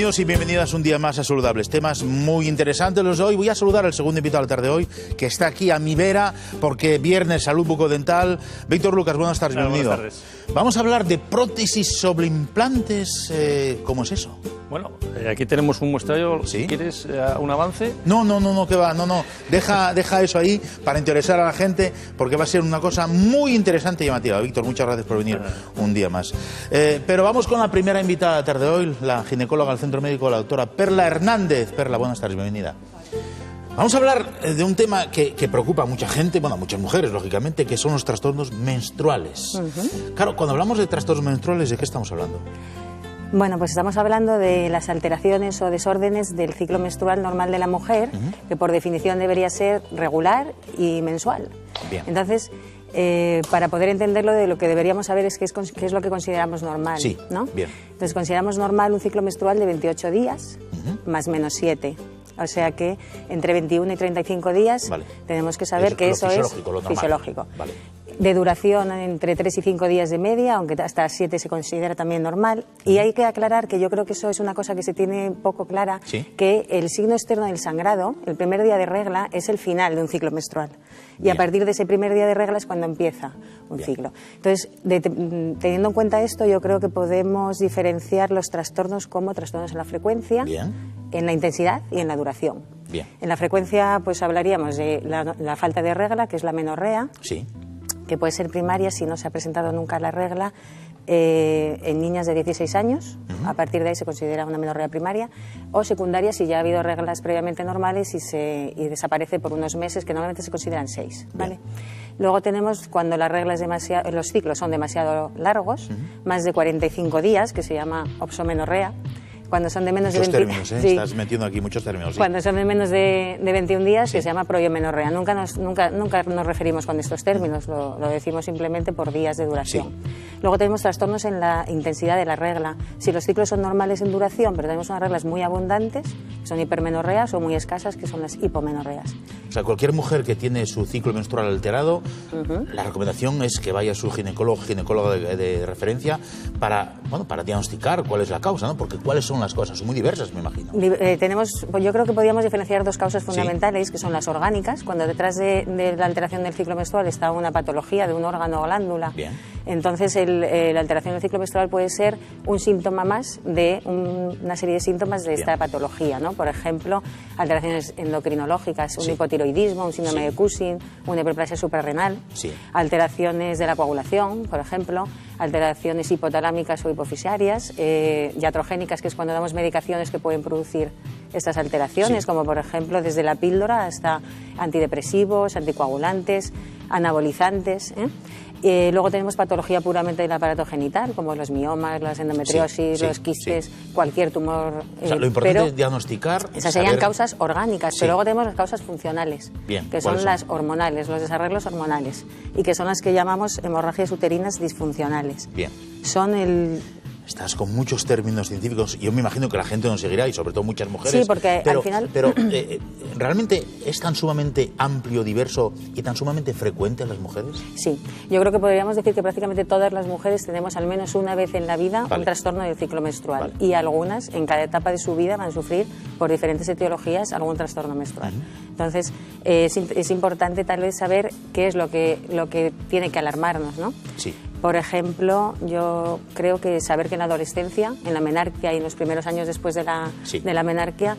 Bienvenidos y bienvenidas un día más a Saludables. Temas muy interesantes los de hoy. Voy a saludar al segundo invitado de la tarde de hoy, que está aquí a mi vera, porque viernes salud bucodental. Víctor Lucas, buenas tardes, bienvenido. Buenas tardes. Vamos a hablar de prótesis sobre implantes. ¿Cómo es eso? Bueno, aquí tenemos un muestrario. ¿Sí? ¿Quieres un avance? No, que va, no. Deja eso ahí para interesar a la gente, porque va a ser una cosa muy interesante y llamativa. Víctor, muchas gracias por venir un día más. Pero vamos con la primera invitada de la tarde de hoy, la ginecóloga del Centro Médico, la doctora Perla Hernández. Perla, buenas tardes, bienvenida. Vamos a hablar de un tema que preocupa a mucha gente, bueno, a muchas mujeres, lógicamente, que son los trastornos menstruales. Claro, cuando hablamos de trastornos menstruales, ¿de qué estamos hablando? Bueno, pues estamos hablando de las alteraciones o desórdenes del ciclo menstrual normal de la mujer, que por definición debería ser regular y mensual. Bien. Entonces, para poder entenderlo, de lo que deberíamos saber es qué es lo que consideramos normal. Sí, ¿no? bien. Entonces, consideramos normal un ciclo menstrual de 28 días, más menos 7. O sea que entre 21 y 35 días tenemos que saber que eso es fisiológico. Vale. De duración entre 3 y 5 días de media, aunque hasta 7 se considera también normal. Y hay que aclarar que yo creo que eso es una cosa que se tiene poco clara, que el signo externo del sangrado, el primer día de regla, es el final de un ciclo menstrual. Y a partir de ese primer día de regla es cuando empieza un ciclo. Entonces, teniendo en cuenta esto, yo creo que podemos diferenciar los trastornos como trastornos en la frecuencia, en la intensidad y en la duración. En la frecuencia, pues hablaríamos de la falta de regla, que es la menorrea. Que puede ser primaria si no se ha presentado nunca la regla en niñas de 16 años, a partir de ahí se considera una menorrea primaria, o secundaria si ya ha habido reglas previamente normales y desaparece por unos meses, que normalmente se consideran 6. ¿Vale? Luego tenemos cuando las reglas los ciclos son demasiado largos, más de 45 días, que se llama opsomenorrea. Cuando son de menos muchos de 20 términos, estás metiendo aquí muchos términos. Cuando son de menos de 21 días, que se llama proiomenorrea. Nunca nos referimos con estos términos, lo decimos simplemente por días de duración. Luego tenemos trastornos en la intensidad de la regla. Si los ciclos son normales en duración, pero tenemos unas reglas muy abundantes, que son hipermenorreas, o muy escasas, que son las hipomenorreas. O sea, cualquier mujer que tiene su ciclo menstrual alterado, la recomendación es que vaya a su ginecóloga de referencia para diagnosticar cuál es la causa, ¿no? Porque cuáles son las cosas, son muy diversas, me imagino. Yo creo que podríamos diferenciar dos causas fundamentales, que son las orgánicas, cuando detrás de la alteración del ciclo menstrual está una patología de un órgano o glándula. Entonces, la alteración del ciclo menstrual puede ser un síntoma más de una serie de síntomas de esta patología, ¿no? Por ejemplo, alteraciones endocrinológicas, un hipotiroidismo, un síndrome de Cushing, una hiperplasia suprarrenal, alteraciones de la coagulación, por ejemplo, alteraciones hipotalámicas o hipofisiarias, iatrogénicas, que es cuando damos medicaciones que pueden producir estas alteraciones, como por ejemplo desde la píldora hasta antidepresivos, anticoagulantes, anabolizantes. Luego tenemos patología puramente del aparato genital, como los miomas, las endometriosis, los quistes, cualquier tumor. O sea, lo importante es diagnosticar. Esas serían causas orgánicas, pero luego tenemos las causas funcionales, que son las hormonales, los desarreglos hormonales, y que son las que llamamos hemorragias uterinas disfuncionales. Estás con muchos términos científicos. Yo me imagino que la gente nos seguirá, y sobre todo muchas mujeres. Sí, porque al final... Pero ¿realmente es tan sumamente amplio, diverso y tan sumamente frecuente en las mujeres? Sí. Yo creo que podríamos decir que prácticamente todas las mujeres tenemos al menos una vez en la vida un trastorno del ciclo menstrual. Y algunas, en cada etapa de su vida, van a sufrir por diferentes etiologías algún trastorno menstrual. Entonces, es importante tal vez saber qué es lo que tiene que alarmarnos, ¿no? Por ejemplo, yo creo que saber que en la adolescencia, en la menarquia y en los primeros años después de la menarquia,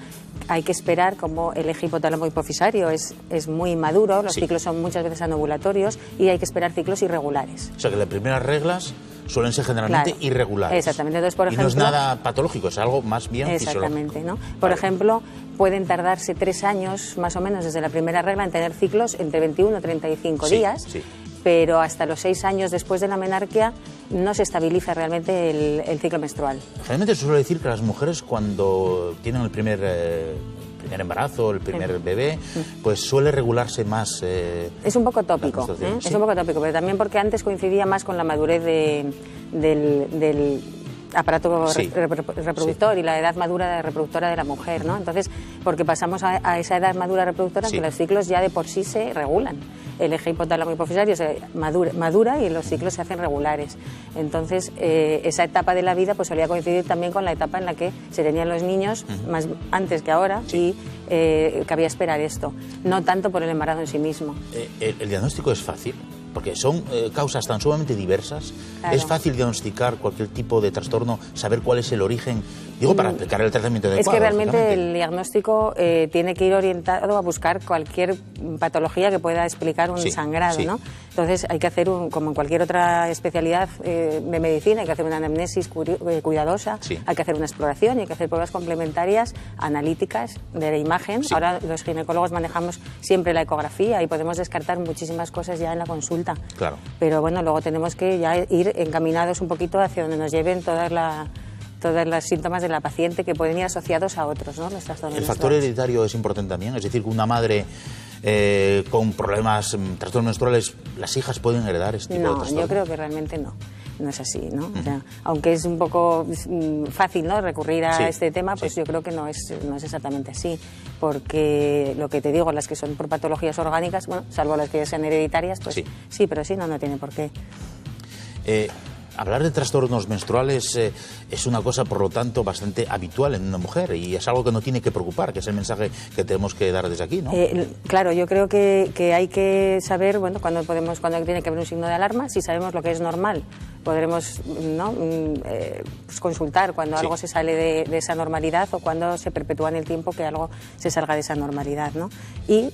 hay que esperar, como el eje hipotálamo hipofisario es muy maduro, los ciclos son muchas veces anovulatorios y hay que esperar ciclos irregulares. O sea que las primeras reglas suelen ser generalmente irregulares. Exactamente. Entonces, por ejemplo, no es nada patológico, es algo más bien exactamente, ¿no? Por ejemplo, pueden tardarse 3 años más o menos desde la primera regla en tener ciclos entre 21 y 35 días. Pero hasta los 6 años después de la menarquia no se estabiliza realmente el ciclo menstrual. Generalmente se suele decir que las mujeres, cuando tienen el primer embarazo, el primer bebé, pues suele regularse más. Es un poco tópico, es un poco tópico, pero también porque antes coincidía más con la madurez del aparato reproductor y la edad madura reproductora de la mujer, ¿no? Entonces, porque pasamos a esa edad madura reproductora, que los ciclos ya de por sí se regulan. el eje hipotálamo hipofisario madura y los ciclos se hacen regulares. Entonces, esa etapa de la vida pues solía coincidir también con la etapa en la que se tenían los niños, más antes que ahora, y cabía esperar esto. No tanto por el embarazo en sí mismo. ¿El diagnóstico es fácil? Porque son causas tan sumamente diversas. Claro. ¿Es fácil diagnosticar cualquier tipo de trastorno, saber cuál es el origen? Digo, para aplicar el tratamiento adecuado. Es que realmente el diagnóstico tiene que ir orientado a buscar cualquier patología que pueda explicar un sangrado, ¿no? Entonces hay que hacer, como en cualquier otra especialidad de medicina, hay que hacer una anamnesis cuidadosa, hay que hacer una exploración y hay que hacer pruebas complementarias, analíticas de la imagen. Ahora los ginecólogos manejamos siempre la ecografía y podemos descartar muchísimas cosas ya en la consulta. Claro. Pero bueno, luego tenemos que ya ir encaminados un poquito hacia donde nos lleven todos los síntomas de la paciente que pueden ir asociados a otros, ¿no? Los trastornos ¿El factor hereditario es importante también? Es decir, que una madre con problemas, trastornos menstruales, ¿las hijas pueden heredar este tipo de trastornos? No, yo creo que realmente no. No es así, ¿no? O sea, aunque es un poco fácil, ¿no?, recurrir a este tema, pues yo creo que no es exactamente así, porque lo que te digo, las que son por patologías orgánicas, bueno, salvo las que sean hereditarias, pues sí, pero sí, no tiene por qué. Hablar de trastornos menstruales es una cosa, por lo tanto, bastante habitual en una mujer y es algo que no tiene que preocupar, que es el mensaje que tenemos que dar desde aquí, ¿no? Claro, yo creo que hay que saber, bueno, cuando tiene que haber un signo de alarma, si sabemos lo que es normal, podremos, ¿no?, pues consultar cuando algo se sale de esa normalidad o cuando se perpetúa en el tiempo que algo se salga de esa normalidad, ¿no? Y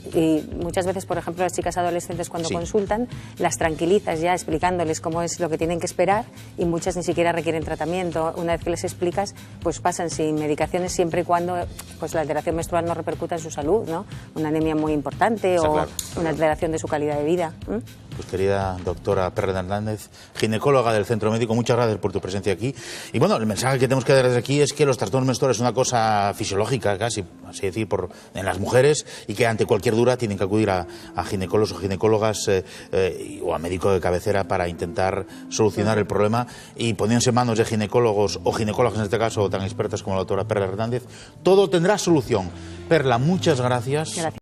muchas veces, por ejemplo, las chicas adolescentes cuando consultan, las tranquilizas ya explicándoles cómo es lo que tienen que esperar y muchas ni siquiera requieren tratamiento. Una vez que les explicas, pues pasan sin medicaciones siempre y cuando pues la alteración menstrual no repercuta en su salud, ¿no? Una anemia muy importante o una alteración de su calidad de vida. Pues querida doctora Perret Hernández, ginecóloga del Centro Médico, muchas gracias por tu presencia aquí. Y bueno, el mensaje que tenemos que dar desde aquí es que los trastornos menstruales es una cosa fisiológica, casi, así decir, en las mujeres y que ante cualquier duda tienen que acudir a ginecólogos o ginecólogas o a médico de cabecera para intentar solucionar el problema y poniéndose en manos de ginecólogos o ginecólogas en este caso tan expertas como la doctora Perret Hernández, todo tendrá solución. Perla, muchas gracias.